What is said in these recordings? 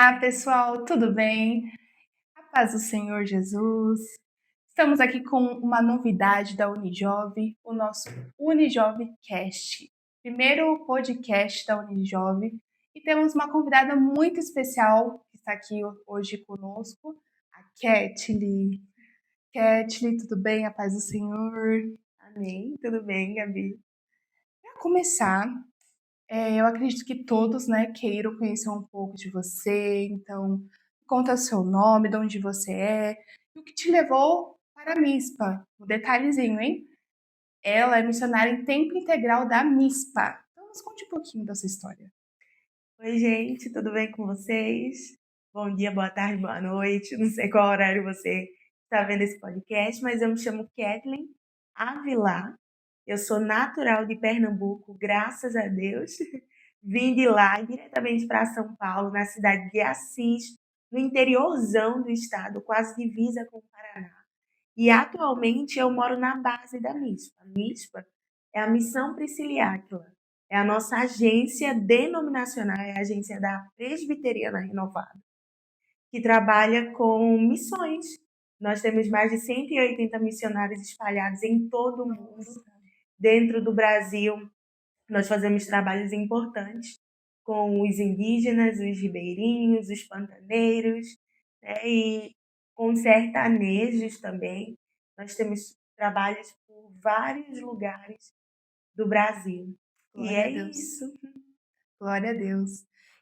Olá, pessoal, tudo bem? A paz do Senhor Jesus. Estamos aqui com uma novidade da Unijove, o nosso Unijove Cast, primeiro podcast da Unijove, e temos uma convidada muito especial que está aqui hoje conosco, a Ketly. Ketly, tudo bem? A paz do Senhor. Amém, tudo bem, Gabi? Para começar, eu acredito que todos, né, queiram conhecer um pouco de você, então conta seu nome, de onde você é, e o que te levou para a MISPA. Um detalhezinho, hein? Ela é missionária em tempo integral da MISPA. Então nos conte um pouquinho dessa história. Oi, gente, tudo bem com vocês? Bom dia, boa tarde, boa noite. Não sei qual horário você está vendo esse podcast, mas eu me chamo Kathleen Avilar. Eu sou natural de Pernambuco, graças a Deus. Vim de lá diretamente para São Paulo, na cidade de Assis, no interiorzão do estado, quase divisa com o Paraná. E atualmente eu moro na base da MISPA. A MISPA é a Missão Prisciliar Áquila. É a nossa agência denominacional, é a agência da Presbiteriana Renovada, que trabalha com missões. Nós temos mais de 180 missionários espalhados em todo o mundo. Nossa, Dentro do Brasil, nós fazemos trabalhos importantes com os indígenas, os ribeirinhos, os pantaneiros, né? E com sertanejos também. Nós temos trabalhos por vários lugares do Brasil. E glória a é Deus. isso. Glória a Deus.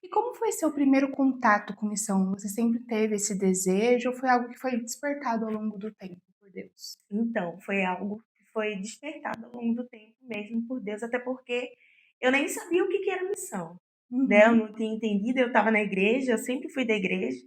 E como foi seu primeiro contato com missão? Você sempre teve esse desejo ou foi algo que foi despertado ao longo do tempo por Deus? Então, foi algo que foi despertado ao longo do tempo mesmo por Deus, até porque eu nem sabia o que era missão, né? Eu Uhum. não tinha entendido, eu estava na igreja, eu sempre fui da igreja,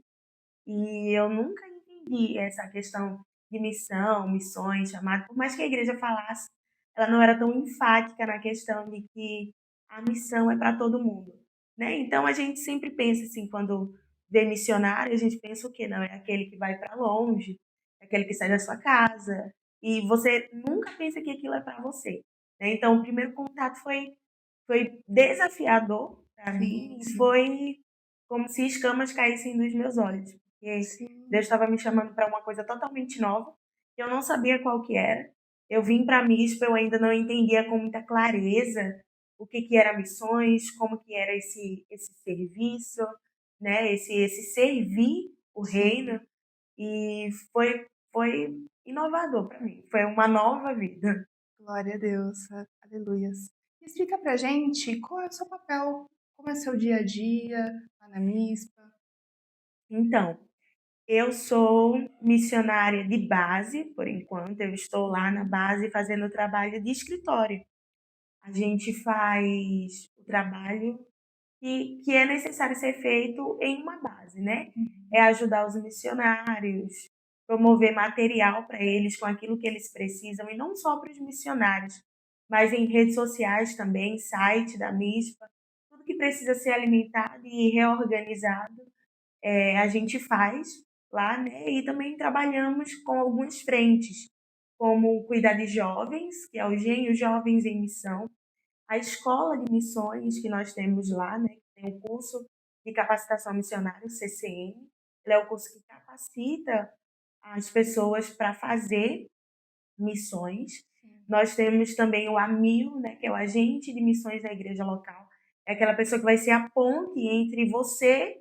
e eu nunca entendi essa questão de missão, missões, chamado. Por mais que a igreja falasse, ela não era tão enfática na questão de que a missão é para todo mundo, né? Então a gente sempre pensa assim, quando vê missionário, a gente pensa o quê? Não, é aquele que vai para longe, é aquele que sai da sua casa, e você nunca pensa que aquilo é para você, né? Então o primeiro contato foi desafiador para mim Sim, e sim. foi como se escamas caíssem dos meus olhos, porque Deus Sim. estava me chamando para uma coisa totalmente nova, que eu não sabia qual que era. Eu vim para a MISP, eu ainda não entendia com muita clareza o que era missões, como que era esse serviço, né? Esse servir o reino, Sim, e foi inovador para mim. Foi uma nova vida. glória a Deus, aleluias. Explica pra gente qual é o seu papel, como é seu dia a dia lá na MISPA. Então, eu sou missionária de base, por enquanto. Eu estou lá na Uhum, base fazendo o trabalho de escritório. A gente faz o trabalho que é necessário ser feito em uma base, né? É uhum. ajudar os missionários, promover material para eles com aquilo que eles precisam, e não só para os missionários, mas em redes sociais também, site da MISPA, tudo que precisa ser alimentado e reorganizado, a gente faz lá, né? E também trabalhamos com algumas frentes, como cuidar de jovens, que é o Gênio Jovens em Missão, a escola de missões que nós temos lá, né? Tem o curso de capacitação missionária, o CCM. Ele é o curso que capacita as pessoas para fazer missões. Sim, Nós temos também o AMIL, né, que é o agente de missões da igreja local. É aquela pessoa que vai ser a ponte entre você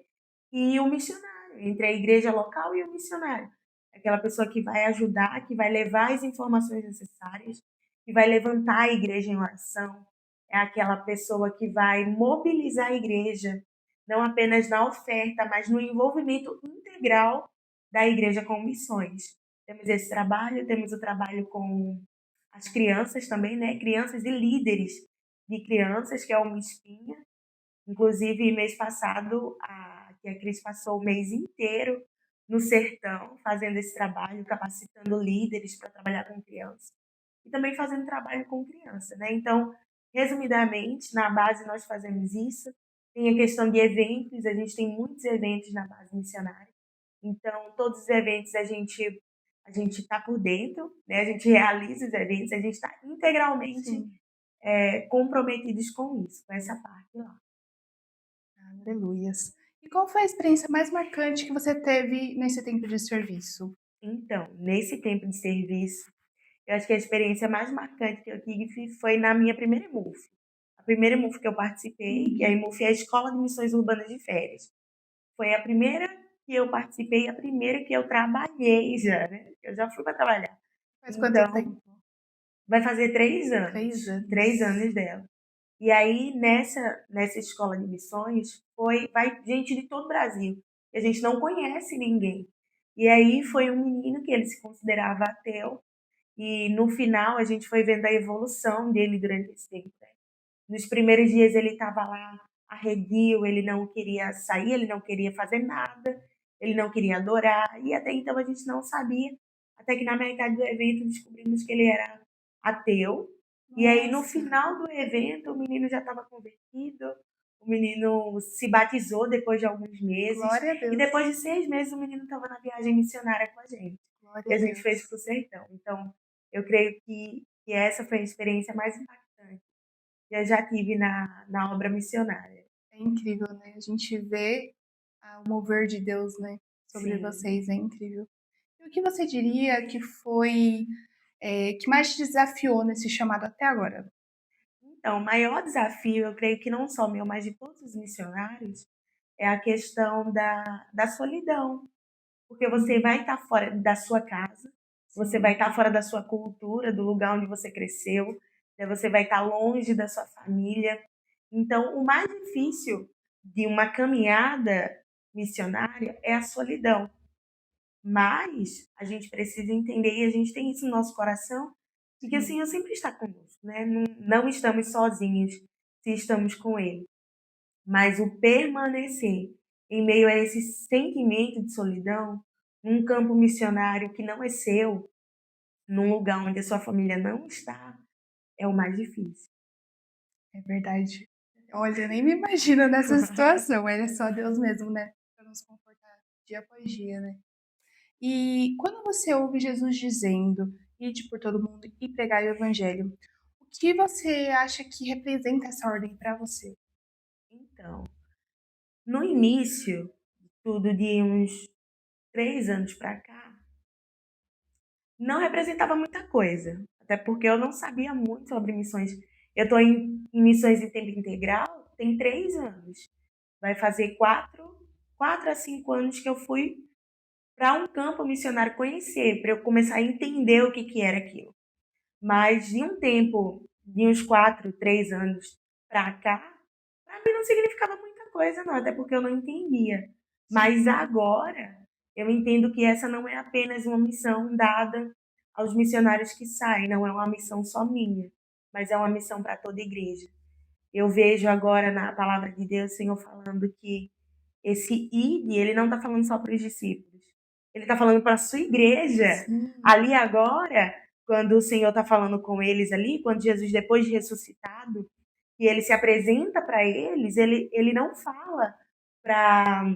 e o missionário, entre a igreja local e o missionário. É aquela pessoa que vai ajudar, que vai levar as informações necessárias, que vai levantar a igreja em oração. É aquela pessoa que vai mobilizar a igreja, não apenas na oferta, mas no envolvimento integral da igreja com missões. Temos esse trabalho, temos o trabalho com as crianças também, né? Crianças e líderes de crianças, que é uma espinha. Inclusive, mês passado, que a Cris passou o mês inteiro no sertão, fazendo esse trabalho, capacitando líderes para trabalhar com crianças. E também fazendo trabalho com criança, né? Então, resumidamente, na base nós fazemos isso. Tem a questão de eventos, a gente tem muitos eventos na base missionária. Então, todos os eventos a gente está por dentro, né? A gente realiza os eventos, a gente está integralmente sim, comprometidos com isso, com essa parte lá. aleluias. E qual foi a experiência mais marcante que você teve nesse tempo de serviço? Então, nesse tempo de serviço, eu acho que a experiência mais marcante que eu tive foi na minha primeira EMUF. A primeira EMUF que eu participei, que a EMUF é a Escola de Missões Urbanas de Férias. Foi a primeira que eu participei, a primeira que eu trabalhei já, né? Eu já fui para trabalhar. Faz quanto Então, tempo? vai fazer 3 3 anos. anos. 3 anos dela. E aí, nessa escola de missões, vai gente de todo o Brasil. E a gente não conhece ninguém. E aí foi um menino que ele se considerava ateu. E no final a gente foi vendo a evolução dele durante esse tempo, né? Nos primeiros dias ele estava lá arredio, ele não queria sair, ele não queria fazer nada, ele não queria adorar. E até então a gente não sabia. Até que na metade do evento descobrimos que ele era ateu. E aí no Nossa, final do evento o menino já estava convertido, o menino se batizou depois de alguns meses. glória a E Deus, depois de 6 meses o menino estava na viagem missionária com a gente. E glória a a gente fez Deus. pro sertão. Então, eu creio que essa foi a experiência mais impactante que eu já tive na obra missionária. É incrível, né? A gente vê o mover de Deus, né, sobre Sim. vocês, é incrível. E o que você diria que foi, que mais te desafiou nesse chamado até agora? Então, o maior desafio, eu creio que não só meu, mas de todos os missionários, é a questão da solidão. Porque você vai estar fora da sua casa, você vai Sim, estar fora da sua cultura, do lugar onde você cresceu, né? Você vai estar longe da sua família. Então, o mais difícil de uma caminhada missionária é a solidão. Mas a gente precisa entender, e a gente tem isso no nosso coração, de que o sim, Senhor sempre está conosco, né? Não estamos sozinhos se estamos com Ele. Mas o permanecer em meio a esse sentimento de solidão, num campo missionário que não é seu, num lugar onde a sua família não está, é o mais difícil. é verdade. Olha, eu nem me imagino nessa situação, é só Deus mesmo, né, para nos confortar dia após dia, né. E quando você ouve Jesus dizendo: "Ide por todo mundo e pregai o evangelho", o que você acha que representa essa ordem para você? Então, no início, tudo de uns 3 anos para cá, não representava muita coisa, até porque eu não sabia muito sobre missões. Eu estou em missões em tempo integral tem 3 anos. Vai fazer 4 a 5 anos que eu fui para um campo missionário conhecer, para eu começar a entender o que era aquilo. Mas de um tempo, de uns 4, 3 anos para cá, para mim não significava muita coisa, não, até porque eu não entendia. Mas Sim, agora eu entendo que essa não é apenas uma missão dada aos missionários que saem, não é uma missão só minha, mas é uma missão para toda a igreja. Eu vejo agora na palavra de Deus o Senhor falando que esse ide, ele não está falando só para os discípulos. Ele está falando para a sua igreja. sim, Ali agora, quando o Senhor está falando com eles ali, quando Jesus, depois de ressuscitado, e ele se apresenta para eles, ele não fala para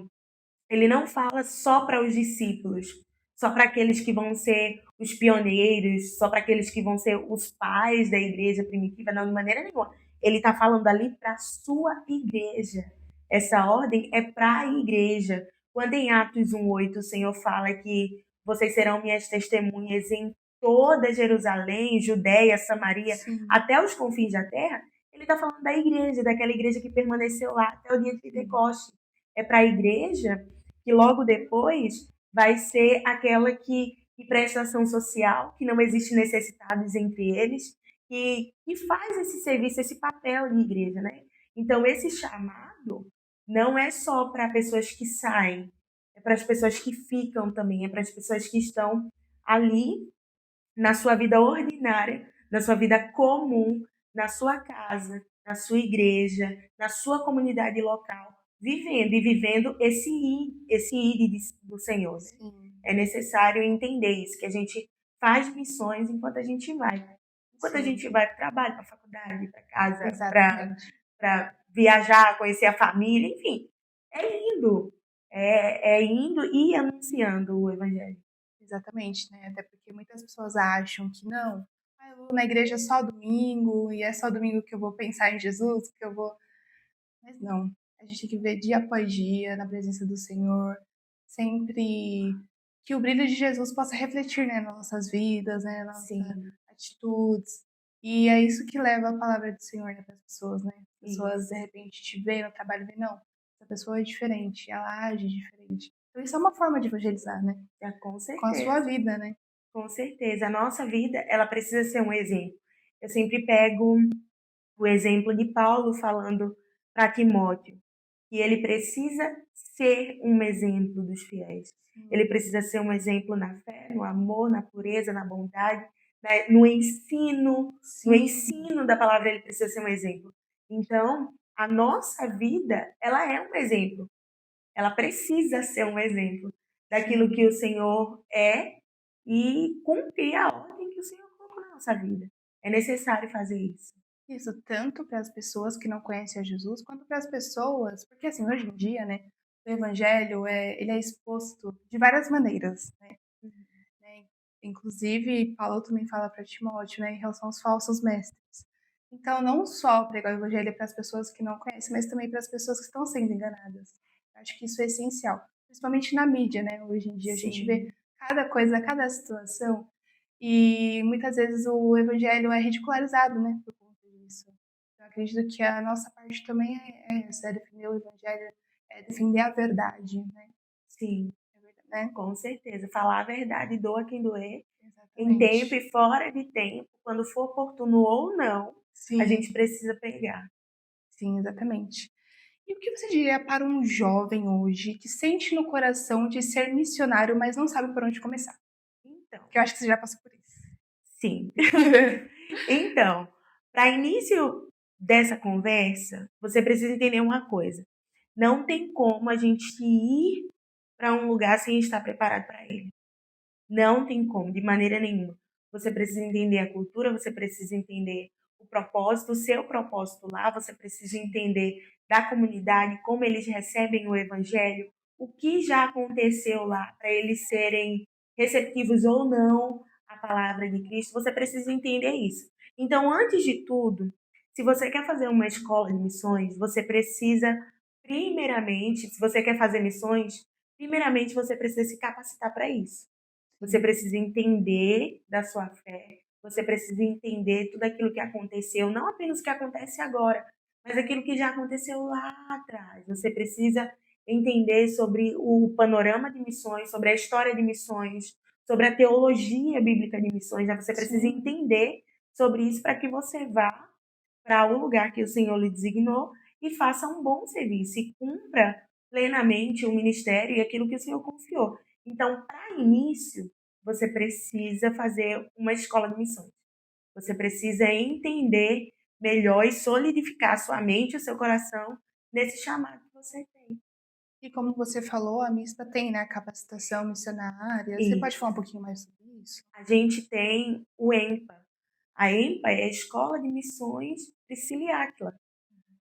ele não fala só para os discípulos, só para aqueles que vão ser os pioneiros, só para aqueles que vão ser os pais da igreja primitiva, não, de maneira nenhuma. Ele está falando ali para a sua igreja. Essa ordem é para a igreja. Quando em Atos 1:8 o Senhor fala que vocês serão minhas testemunhas em toda Jerusalém, Judéia, Samaria, sim, até os confins da terra, ele está falando da igreja, daquela igreja que permaneceu lá até o dia de sim, Pentecostes. É para a igreja que logo depois vai ser aquela que presta ação social, que não existe necessitados entre eles, que faz esse serviço, esse papel de igreja, né? Então, esse chamado não é só para pessoas que saem, é para as pessoas que ficam também, é para as pessoas que estão ali na sua vida ordinária, na sua vida comum, na sua casa, na sua igreja, na sua comunidade local, vivendo e vivendo esse ir do Senhor. Né? sim, É necessário entender isso, que a gente faz missões enquanto a gente vai. Enquanto a sim, gente vai para o trabalho, para a faculdade, para casa, exatamente. para viajar, conhecer a família, enfim. É indo. É indo e anunciando o Evangelho. Exatamente, né, até porque muitas pessoas acham que não, eu vou na igreja só domingo, e é só domingo que eu vou pensar em Jesus, que eu vou mas não. A gente tem que ver dia após dia na presença do Senhor, sempre que o brilho de Jesus possa refletir, né, nas nossas vidas, né, nas nossas Sim, atitudes. E é isso que leva a palavra do Senhor, né, para as pessoas, né? As pessoas, de isso. repente, te veem no trabalho e veem, não, essa pessoa é diferente, ela age diferente. Então, isso é uma forma de evangelizar, né? Com Com a sua certeza. vida, né? Com certeza. A nossa vida, ela precisa ser um exemplo. Eu sempre pego o exemplo de Paulo falando para Timóteo, que ele precisa ser um exemplo dos fiéis. Ele Sim, precisa ser um exemplo na fé, no amor, na pureza, na bondade, né? No ensino, no sim, ensino da palavra ele precisa ser um exemplo. Então, a nossa vida, ela é um exemplo. Ela precisa ser um exemplo daquilo sim. que o Senhor é e cumprir a ordem que o Senhor colocou na nossa vida. É necessário fazer isso. Isso tanto para as pessoas que não conhecem a Jesus, quanto para as pessoas, porque assim, hoje em dia, né, o evangelho ele é exposto de várias maneiras, né? Inclusive, Paulo também fala para Timóteo, né, em relação aos falsos mestres. Então, não só pregar o evangelho para as pessoas que não conhecem, mas também para as pessoas que estão sendo enganadas. Eu acho que isso é essencial, principalmente na mídia, né? Hoje em dia a gente vê Sim, cada coisa, cada situação, e muitas vezes o evangelho é ridicularizado, né, por conta disso. Eu acredito que a nossa parte também é essa, é defender o evangelho, é defender a verdade, né? sim, É verdade, né? com certeza. Falar a verdade, doa quem doer, em tempo Exatamente. e fora de tempo, quando for oportuno ou não, a gente Sim, precisa pregar. sim, exatamente. E o que você diria para um jovem hoje que sente no coração de ser missionário, mas não sabe por onde começar? Então, Que eu acho que você já passou por isso. sim. Então, para início dessa conversa, você precisa entender uma coisa. Não tem como a gente ir para um lugar sem estar preparado para ele. Não tem como, de maneira nenhuma. Você precisa entender a cultura, você precisa entender o propósito, o seu propósito lá, você precisa entender da comunidade, como eles recebem o evangelho, o que já aconteceu lá para eles serem receptivos ou não à palavra de Cristo. Você precisa entender isso. Então, antes de tudo, se você quer fazer uma escola de missões, você precisa, primeiramente, se você quer fazer missões, primeiramente você precisa se capacitar para isso. Você Sim, precisa entender da sua fé, você precisa entender tudo aquilo que aconteceu, não apenas o que acontece agora, mas aquilo que já aconteceu lá atrás. Você precisa entender sobre o panorama de missões, sobre a história de missões, sobre a teologia bíblica de missões. Né? Você precisa sim, entender sobre isso para que você vá para o lugar que o Senhor lhe designou e faça um bom serviço e cumpra plenamente o ministério e aquilo que o Senhor confiou. Então, para início, você precisa fazer uma escola de missões. Você precisa entender melhor e solidificar sua mente e o seu coração nesse chamado que você tem. e como você falou, a MISPA tem, né, capacitação missionária. Você pode falar um Isso. pouquinho mais sobre isso? A gente tem o EMPA. A EMPA é a Escola de Missões Priscila Áquila.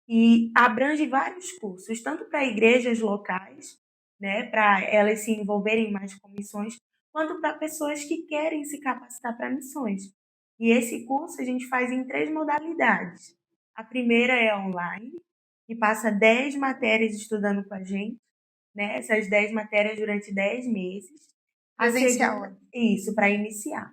E abrange vários cursos, tanto para igrejas locais, né, para elas se envolverem mais com missões, quanto para pessoas que querem se capacitar para missões. E esse curso a gente faz em 3 modalidades. A primeira é online, que passa 10 matérias estudando com a gente, né? Essas 10 matérias durante 10 meses. A segunda, Presencial. isso, para iniciar.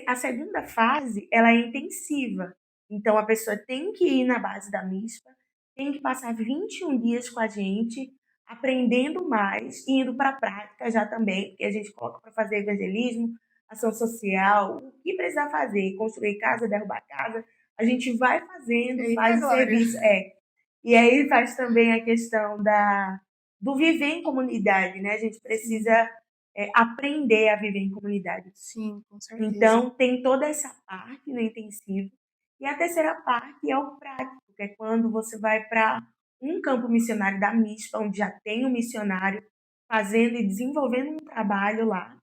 A segunda fase, ela é intensiva. Então, a pessoa tem que ir na base da MISPA, tem que passar 21 dias com a gente, aprendendo mais, e indo para a prática já também, porque a gente coloca para fazer evangelismo, ação social, o que precisar fazer, construir casa, derrubar casa, a gente vai fazendo, Eita faz o glória! serviço, e aí faz também a questão do viver em comunidade, né? A gente precisa Sim, aprender a viver em comunidade. sim, com certeza. Então, tem toda essa parte no intensivo. E a terceira parte é o prático, que é quando você vai para um campo missionário da MISPA, onde já tem um missionário fazendo e desenvolvendo um trabalho lá.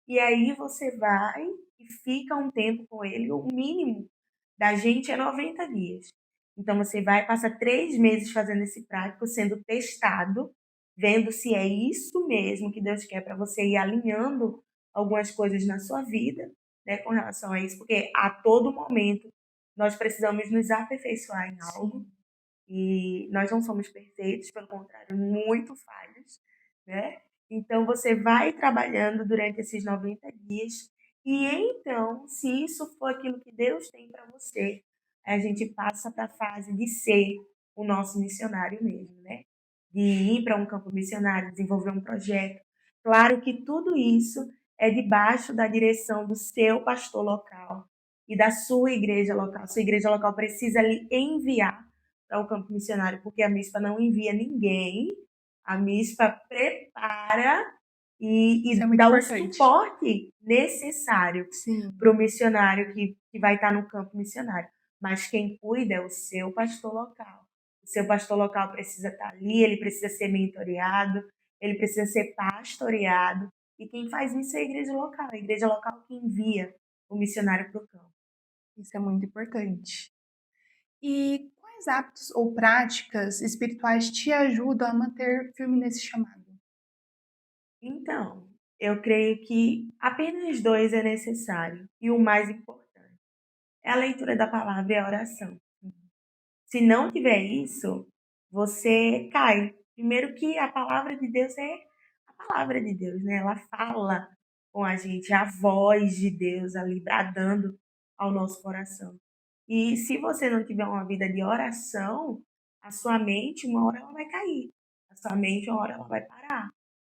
E aí você vai e fica um tempo com ele, o mínimo da gente é 90 dias. Então você vai passar 3 meses fazendo esse prático, sendo testado, vendo se é isso mesmo que Deus quer para você ir alinhando algumas coisas na sua vida, né, com relação a isso, porque a todo momento nós precisamos nos aperfeiçoar em algo. Sim. E nós não somos perfeitos, pelo contrário, muito falhos, né? Então você vai trabalhando durante esses 90 dias e então, se isso for aquilo que Deus tem para você, a gente passa para a fase de ser o nosso missionário mesmo, né? De ir para um campo missionário, desenvolver um projeto. Claro que tudo isso é debaixo da direção do seu pastor local e da sua igreja local. Sua igreja local precisa lhe enviar para o campo missionário, porque a MISPA não envia ninguém, a MISPA prepara Isso é e muito dá o importante. suporte necessário Sim, para o missionário que vai estar no campo missionário. Mas quem cuida é o seu pastor local. O seu pastor local precisa estar ali, ele precisa ser mentoreado, ele precisa ser pastoreado. E quem faz isso é a igreja local que envia o missionário para o campo. isso é muito importante. E quais hábitos ou práticas espirituais te ajudam a manter firme nesse chamado? Então, eu creio que apenas dois é necessário, e o mais importante é a leitura da palavra e a oração. Se não tiver isso, você cai. Primeiro que a palavra de Deus é a palavra de Deus, né? Ela fala com a gente, é a voz de Deus ali bradando ao nosso coração. E se você não tiver uma vida de oração, a sua mente, uma hora ela vai cair. A sua mente, uma hora ela vai parar.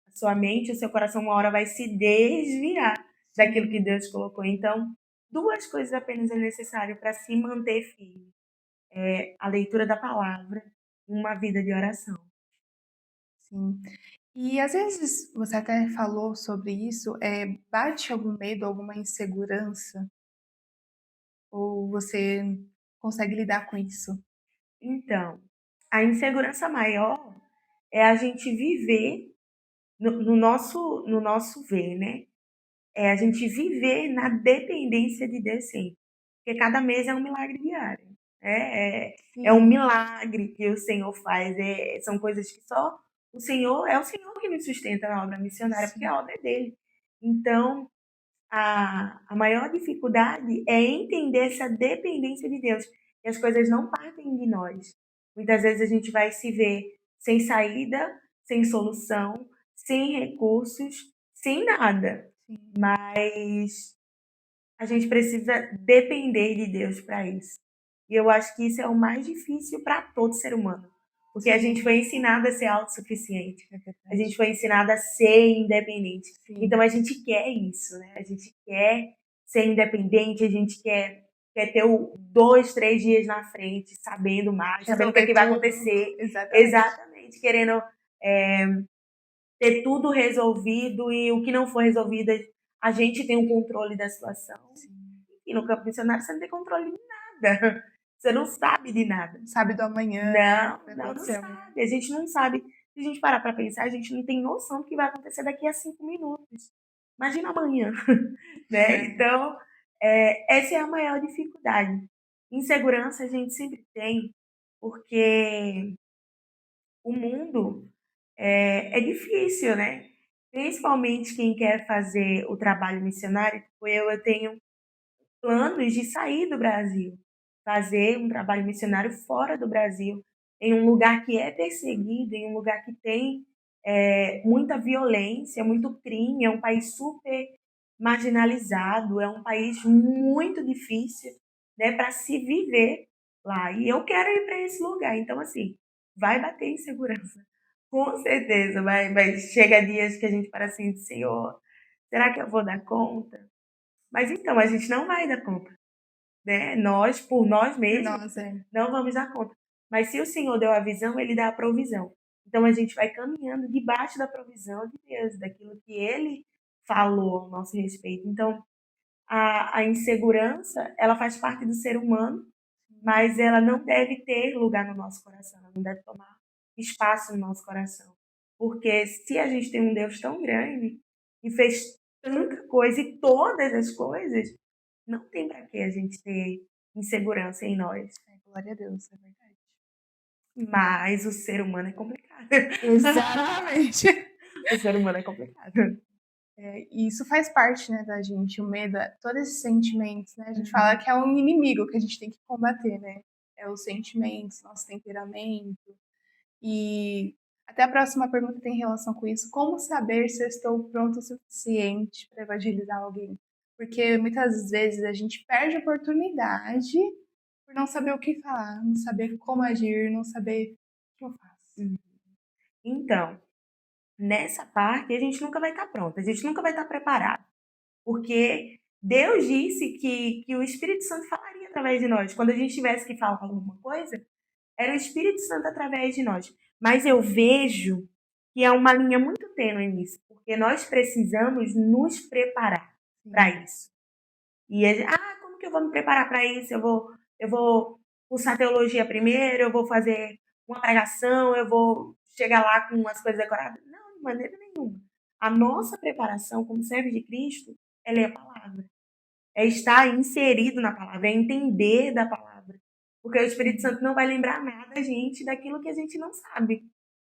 A sua mente, o seu coração, uma hora vai se desviar daquilo que Deus colocou. Então, duas coisas apenas é necessário para se manter firme a leitura da palavra, uma vida de oração. Sim. E às vezes você até falou sobre isso, bate algum medo, alguma insegurança? Ou você consegue lidar com isso? Então, a insegurança maior é a gente viver no nosso ver, né? É a gente viver na dependência de Deus sempre. Porque cada mês é um milagre diário. É um Sim, milagre que o Senhor faz. São coisas que só é o Senhor que nos sustenta na obra missionária, porque sim, a obra é dele. Então, a maior dificuldade é entender essa dependência de Deus. E as coisas não partem de nós. Muitas vezes a gente vai se ver sem saída, sem solução, sem recursos, sem nada. sim. Mas a gente precisa depender de Deus para isso. E eu acho que isso é o mais difícil para todo ser humano. Porque a gente Sim, foi ensinado a ser autossuficiente. é A gente verdade. foi ensinado a ser independente. Então Sim. a gente quer isso, né? A gente quer ser independente, a gente quer ter o 2, 3 dias na frente, sabendo mais, sabendo o que, é Resolver que vai tudo. acontecer. Exatamente. Exatamente, querendo ter tudo resolvido e o que não for resolvido, a gente tem o controle da situação. Sim. E no campo missionário você não tem controle de nada. Você não sabe de nada. Não sabe do amanhã, né? O Não, que vai não, não acontecer amanhã. sabe. A gente não sabe. Se a gente parar para pensar, a gente não tem noção do que vai acontecer daqui a 5 minutos. Imagina amanhã, né? É. Então, essa é a maior dificuldade. Insegurança a gente sempre tem, porque o mundo é difícil, né? Principalmente quem quer fazer o trabalho missionário, tipo eu tenho planos de sair do Brasil, fazer um trabalho missionário fora do Brasil, em um lugar que é perseguido, em um lugar que tem muita violência, muito crime, é um país super marginalizado, é um país muito difícil, né, para se viver lá. E eu quero ir para esse lugar. Então, assim, vai bater insegurança. Com certeza, vai. Chega dias que a gente para assim, Senhor, será que eu vou dar conta? Mas então, a gente não vai dar conta, né? Nós, por nós Por mesmos, nós, é. não vamos dar conta. Mas se o Senhor deu a visão, ele dá a provisão. Então a gente vai caminhando debaixo da provisão de Deus, daquilo que ele falou ao nosso respeito. Então, a insegurança, ela faz parte do ser humano, mas ela não deve ter lugar no nosso coração, ela não deve tomar espaço no nosso coração. Porque se a gente tem um Deus tão grande e fez tanta coisa e todas as coisas, não tem para que a gente ter insegurança em nós. Glória a Deus, é verdade. Mas o ser humano é complicado. Exatamente. O ser humano é complicado. E isso faz parte, né, da gente, o medo, todos esses sentimentos, né? A gente fala Uhum. que é um inimigo que a gente tem que combater, né? os sentimentos, nosso temperamento. E até a próxima pergunta tem relação com isso. Como saber se eu estou pronto o suficiente para evangelizar alguém? Porque muitas vezes a gente perde a oportunidade por não saber o que falar, não saber como agir, não saber o que eu faço. Então, nessa parte, a gente nunca vai estar pronto, a gente nunca vai estar preparado. Porque Deus disse que o Espírito Santo falaria através de nós. Quando a gente tivesse que falar alguma coisa, era o Espírito Santo através de nós. Mas eu vejo que há uma linha muito tênue nisso, porque nós precisamos nos preparar para isso. E como que eu vou me preparar para isso? Eu vou cursar teologia primeiro, eu vou fazer uma pregação, eu vou chegar lá com as coisas decoradas. Não, de maneira nenhuma. A nossa preparação como servo de Cristo é ler a palavra. É estar inserido na palavra, é entender da palavra. Porque o Espírito Santo não vai lembrar nada a gente daquilo que a gente não sabe.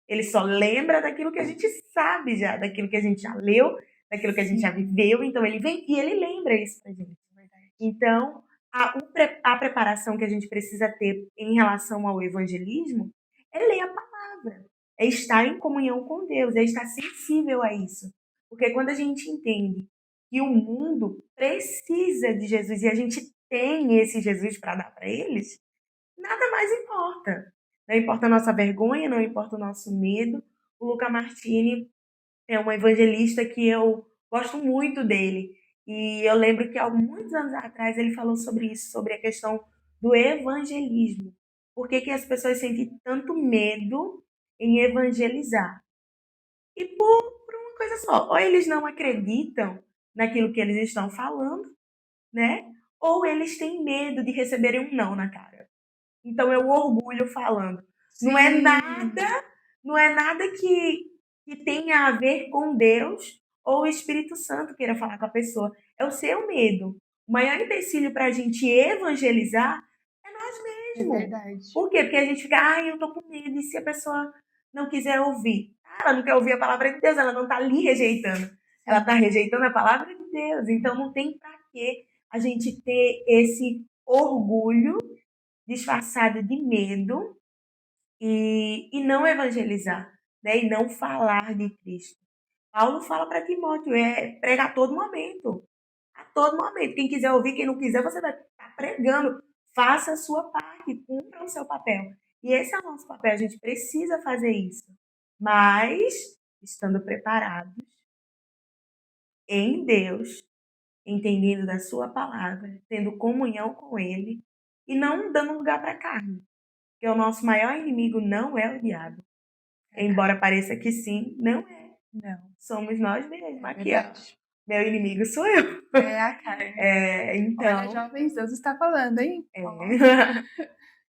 Ele só lembra daquilo que a gente sabe já, daquilo que a gente já leu, daquilo que a gente já viveu. Então ele vem e ele lembra isso pra gente. Então, a preparação que a gente precisa ter em relação ao evangelismo é ler a palavra, é estar em comunhão com Deus, é estar sensível a isso. Porque quando a gente entende que o mundo precisa de Jesus e a gente tem esse Jesus para dar para eles, nada mais importa. Não importa a nossa vergonha, não importa o nosso medo. O Luca Martini é um evangelista que eu gosto muito dele. E eu lembro que há muitos anos atrás ele falou sobre isso, sobre a questão do evangelismo. Por que as pessoas sentem tanto medo em evangelizar? E por uma coisa só, ou eles não acreditam naquilo que eles estão falando, né? Ou eles têm medo de receberem um não na cara. Então eu orgulho falando. Não é nada, não é nada que tenha a ver com Deus ou o Espírito Santo queira falar com a pessoa. É o seu medo. O maior empecilho para a gente evangelizar é nós mesmos. É verdade. Por quê? Porque a gente fica, eu tô com medo, e se a pessoa não quiser ouvir? Ela não quer ouvir a palavra de Deus, ela não tá ali rejeitando. Ela tá rejeitando a palavra de Deus. Então não tem para que a gente ter esse orgulho disfarçado de medo e não evangelizar, né? E não falar de Cristo. Paulo fala para Timóteo, prega a todo momento. A todo momento. Quem quiser ouvir, quem não quiser, você vai estar pregando. Faça a sua parte, cumpra o seu papel. E esse é o nosso papel, a gente precisa fazer isso. Mas, estando preparados em Deus, entendendo da sua palavra, tendo comunhão com Ele e não dando lugar para a carne. Porque o nosso maior inimigo não é o diabo. Embora pareça que sim, não é. Não. Somos nós mesmos. Aqui, Verdade. ó. Meu inimigo sou eu. É a carne. Então. Olha, jovens, Deus está falando, hein?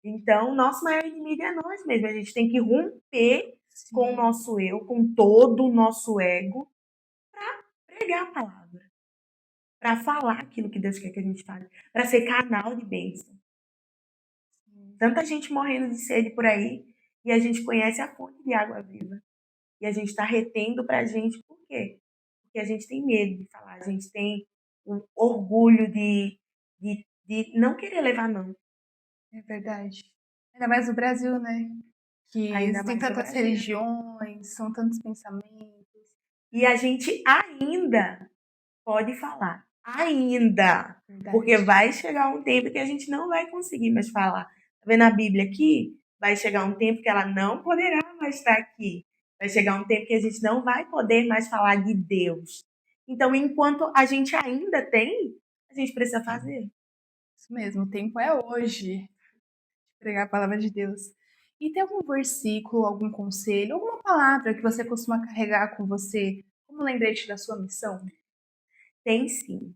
Então, o nosso maior inimigo é nós mesmos. A gente tem que romper com o nosso eu, com todo o nosso ego, para pregar a palavra. Para falar aquilo que Deus quer que a gente fale. Para ser canal de bênção. Tanta gente morrendo de sede por aí e a gente conhece a fonte de água viva. E a gente está retendo para a gente, por quê? Porque a gente tem medo de falar, a gente tem o orgulho de não querer levar não. É verdade. Ainda mais no Brasil, né? Que tem tantas religiões, são tantos pensamentos. E a gente ainda pode falar. Ainda. Verdade. Porque vai chegar um tempo que a gente não vai conseguir mais falar. Tá vendo a Bíblia aqui? Vai chegar um tempo que ela não poderá mais estar aqui. Vai chegar um tempo que a gente não vai poder mais falar de Deus. Então, enquanto a gente ainda tem, a gente precisa fazer. Isso mesmo, o tempo é hoje de pregar a palavra de Deus. E tem algum versículo, algum conselho, alguma palavra que você costuma carregar com você como lembrete da sua missão? Tem sim.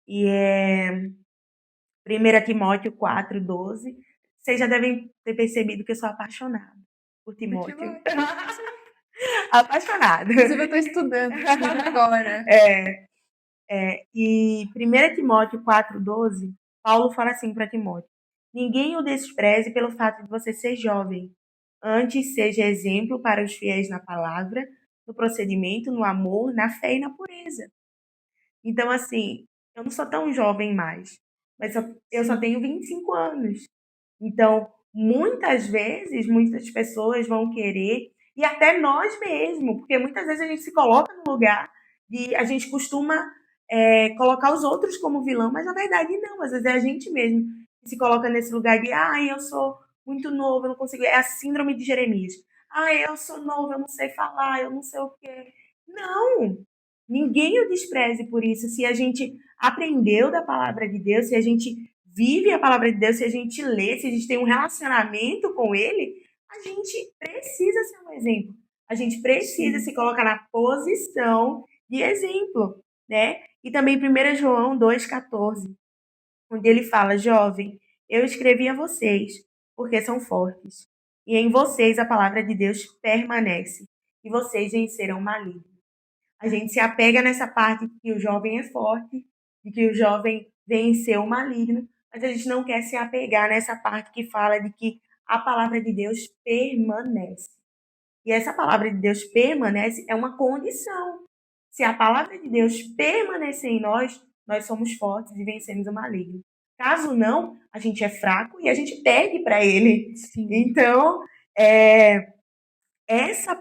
E é 1 Timóteo 4:12. Vocês já devem ter percebido que eu sou apaixonada por Timóteo. Apaixonada. Inclusive, eu estou estudando agora. E 1 Timóteo 4:12, Paulo fala assim para Timóteo: ninguém o despreze pelo fato de você ser jovem. Antes, seja exemplo para os fiéis na palavra, no procedimento, no amor, na fé e na pureza. Então, assim, eu não sou tão jovem mais, mas eu só tenho 25 anos. Então, muitas vezes, muitas pessoas vão querer, e até nós mesmos, porque muitas vezes a gente se coloca no lugar de. A gente costuma colocar os outros como vilão, mas na verdade não, às vezes é a gente mesmo que se coloca nesse lugar de, eu sou muito novo, eu não consigo. É a síndrome de Jeremias. Eu sou novo, eu não sei falar, eu não sei o quê. Não! Ninguém o despreze por isso. Se a gente aprendeu da palavra de Deus, se a gente vive a palavra de Deus, se a gente lê, se a gente tem um relacionamento com ele, a gente precisa ser um exemplo. A gente precisa se colocar na posição de exemplo, né? E também 1 João 2,14, onde ele fala: jovem, eu escrevi a vocês, porque são fortes. E em vocês a palavra de Deus permanece, e vocês vencerão o maligno. A gente se apega nessa parte de que o jovem é forte, de que o jovem venceu o maligno, mas a gente não quer se apegar nessa parte que fala de que a palavra de Deus permanece. E essa palavra de Deus permanece é uma condição. Se a palavra de Deus permanecer em nós, nós somos fortes e vencemos o maligno. Caso não, a gente é fraco e a gente perde para ele. Sim. Então, essas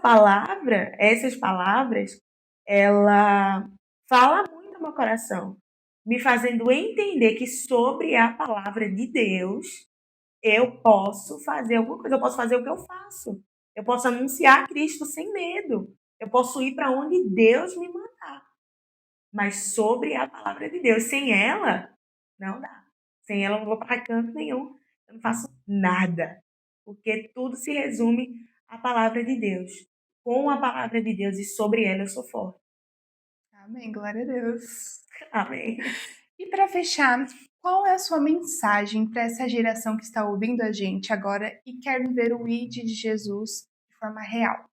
palavras, ela fala muito ao meu coração, me fazendo entender que sobre a palavra de Deus eu posso fazer alguma coisa, eu posso fazer o que eu faço. Eu posso anunciar Cristo sem medo. Eu posso ir para onde Deus me mandar. Mas sobre a palavra de Deus, sem ela, não dá. Sem ela eu não vou para canto nenhum. Eu não faço nada. Porque tudo se resume à palavra de Deus. Com a palavra de Deus e sobre ela eu sou forte. Amém, glória a Deus. Amém. E para fechar, qual é a sua mensagem para essa geração que está ouvindo a gente agora e quer viver o ID de Jesus de forma real?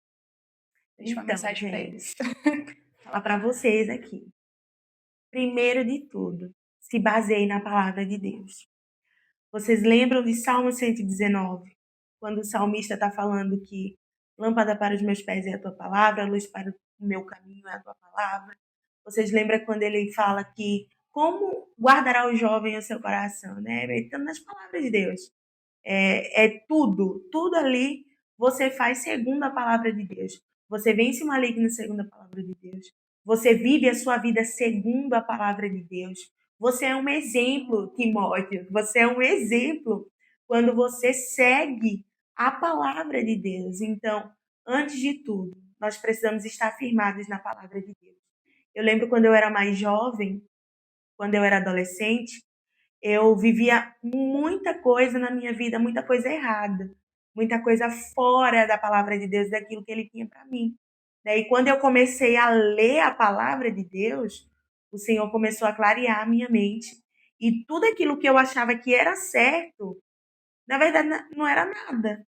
Deixa uma mensagem para eles. Vou falar para vocês aqui. Primeiro de tudo, se baseie na palavra de Deus. Vocês lembram de Salmo 119? Quando o salmista está falando que lâmpada para os meus pés é a tua palavra, luz para o meu caminho é a tua palavra. Vocês lembram quando ele fala que como guardará o jovem o seu coração, né? Meditando nas palavras de Deus. Tudo ali você faz segundo a palavra de Deus. Você vence o maligno segundo a palavra de Deus. Você vive a sua vida segundo a palavra de Deus. Você é um exemplo, Timóteo. Você é um exemplo quando você segue a palavra de Deus. Então, antes de tudo, nós precisamos estar firmados na palavra de Deus. Eu lembro quando eu era mais jovem, quando eu era adolescente, eu vivia muita coisa na minha vida, muita coisa errada, muita coisa fora da palavra de Deus, daquilo que ele tinha para mim. E quando eu comecei a ler a palavra de Deus, o Senhor começou a clarear a minha mente. E tudo aquilo que eu achava que era certo, na verdade não era nada.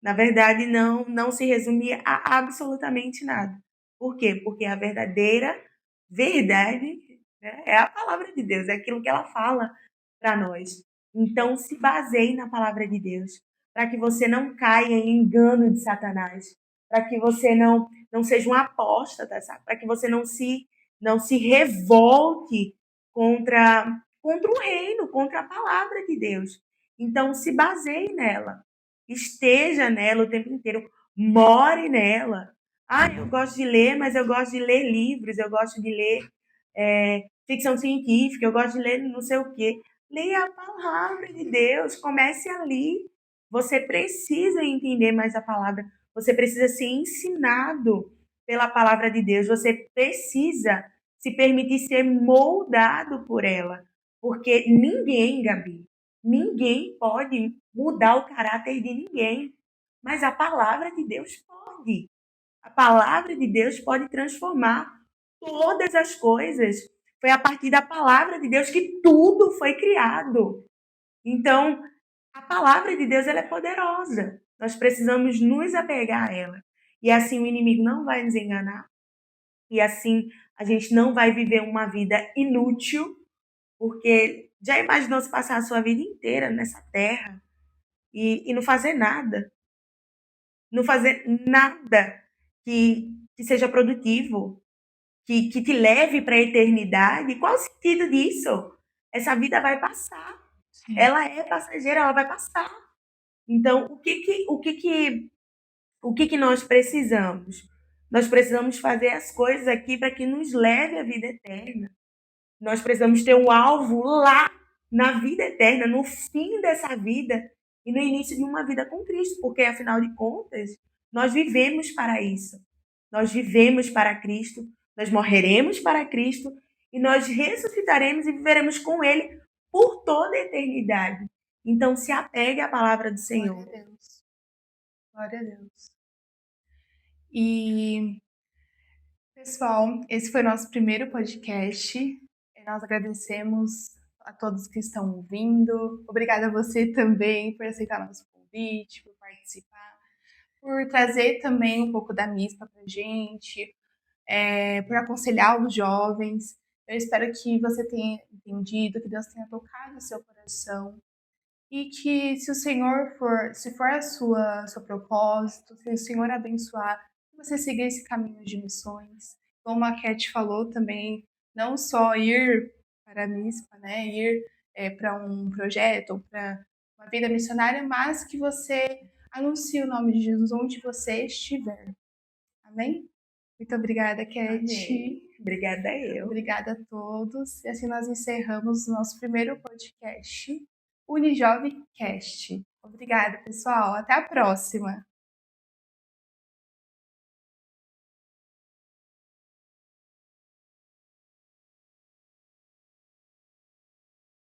Na verdade, não se resumia a absolutamente nada. Por quê? Porque a verdadeira verdade, né, é a palavra de Deus, é aquilo que ela fala para nós. Então, se baseie na palavra de Deus, para que você não caia em engano de Satanás, para que você não seja um apóstata, para que você não se revolte contra o reino, contra a palavra de Deus. Então, se baseie nela, esteja nela o tempo inteiro, more nela. Eu gosto de ler, mas eu gosto de ler livros, eu gosto de ler ficção científica, eu gosto de ler não sei o quê. Leia a palavra de Deus, comece ali. Você precisa entender mais a palavra, você precisa ser ensinado pela palavra de Deus, você precisa se permitir ser moldado por ela. Porque ninguém, Gabi, ninguém pode mudar o caráter de ninguém. Mas a palavra de Deus pode. A palavra de Deus pode transformar todas as coisas. Foi a partir da palavra de Deus que tudo foi criado. Então, a palavra de Deus ela é poderosa. Nós precisamos nos apegar a ela. E assim o inimigo não vai nos enganar. E assim a gente não vai viver uma vida inútil, porque já imaginou se passar a sua vida inteira nessa terra e não fazer nada? Não fazer nada que seja produtivo, que te leve para a eternidade? Qual o sentido disso? Essa vida vai passar. Sim. Ela é passageira, ela vai passar. Então, o que que nós precisamos? Nós precisamos fazer as coisas aqui para que nos leve à vida eterna. Nós precisamos ter um alvo lá na vida eterna, no fim dessa vida e no início de uma vida com Cristo, porque afinal de contas, nós vivemos para isso. Nós vivemos para Cristo, nós morreremos para Cristo e nós ressuscitaremos e viveremos com Ele por toda a eternidade. Então, se apegue à palavra do Glória a Senhor. Deus. Glória a Deus. E, pessoal, esse foi o nosso primeiro podcast. Nós agradecemos a todos que estão ouvindo. Obrigada a você também por aceitar nosso convite, por participar, por trazer também um pouco da MISPA para a gente, por aconselhar os jovens. Eu espero que você tenha entendido, que Deus tenha tocado o seu coração e que se o Senhor for, se for a seu propósito, se o Senhor abençoar, que você siga esse caminho de missões. Como a Cat falou também, não só ir para a MISPA, né, ir para um projeto ou para uma vida missionária, mas que você anuncie o nome de Jesus onde você estiver. Amém? Muito obrigada, Cat. Amém. Obrigada eu. Obrigada a todos. E assim nós encerramos o nosso primeiro podcast, Unijovem Cast. Obrigada, pessoal. Até a próxima.